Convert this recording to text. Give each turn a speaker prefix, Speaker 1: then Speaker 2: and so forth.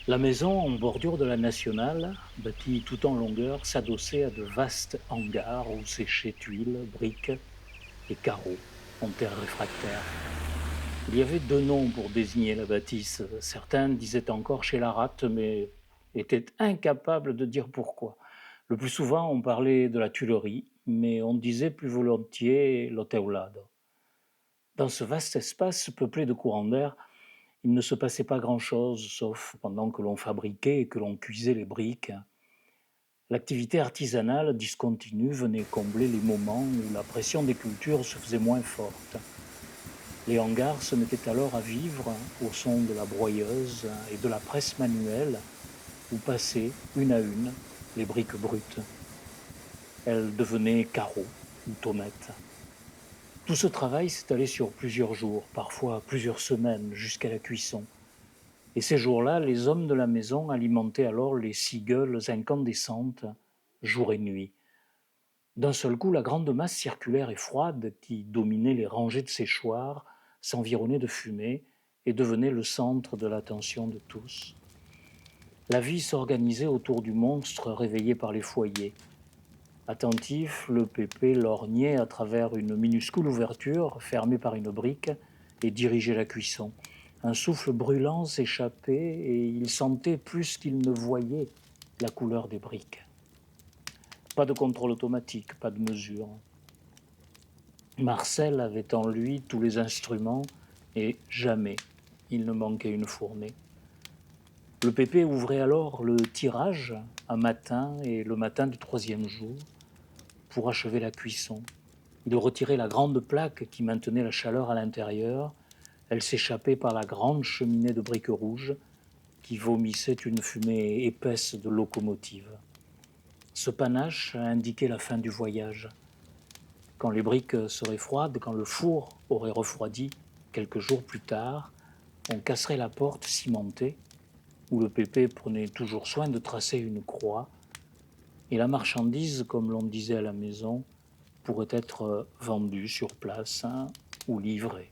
Speaker 1: La maison, en bordure de la nationale, bâtie tout en longueur, s'adossait à de vastes hangars où séchaient tuiles, briques et carreaux en terre réfractaire. Il y avait deux noms pour désigner la bâtisse. Certains disaient encore chez la rate, mais étaient incapables de dire pourquoi. Le plus souvent, on parlait de la Tuilerie, mais on disait plus volontiers l'Oteulado. Dans ce vaste espace peuplé de courants d'air, il ne se passait pas grand-chose, sauf pendant que l'on fabriquait et que l'on cuisait les briques. L'activité artisanale discontinue venait combler les moments où la pression des cultures se faisait moins forte. Les hangars se mettaient alors à vivre au son de la broyeuse et de la presse manuelle où passaient, une à une, les briques brutes. Elles devenaient carreaux ou tomates. Tout ce travail s'étalait sur plusieurs jours, parfois plusieurs semaines, jusqu'à la cuisson. Et ces jours-là, les hommes de la maison alimentaient alors les cigeules incandescentes, jour et nuit. D'un seul coup, la grande masse circulaire et froide qui dominait les rangées de séchoirs s'environnait de fumée et devenait le centre de l'attention de tous. La vie s'organisait autour du monstre réveillé par les foyers. Attentif, le pépé lorgnait à travers une minuscule ouverture fermée par une brique et dirigeait la cuisson. Un souffle brûlant s'échappait et il sentait plus qu'il ne voyait la couleur des briques. Pas de contrôle automatique, pas de mesure. Marcel avait en lui tous les instruments et jamais il ne manquait une fournée. Le pépé ouvrait alors le tirage un matin et le matin du troisième jour pour achever la cuisson. Il retirait la grande plaque qui maintenait la chaleur à l'intérieur. Elle s'échappait par la grande cheminée de briques rouges qui vomissait une fumée épaisse de locomotive. Ce panache indiquait la fin du voyage. Quand les briques seraient froides, quand le four aurait refroidi, quelques jours plus tard, on casserait la porte cimentée, où le pépé prenait toujours soin de tracer une croix, et la marchandise, comme l'on disait à la maison, pourrait être vendue sur place, hein, ou livrée.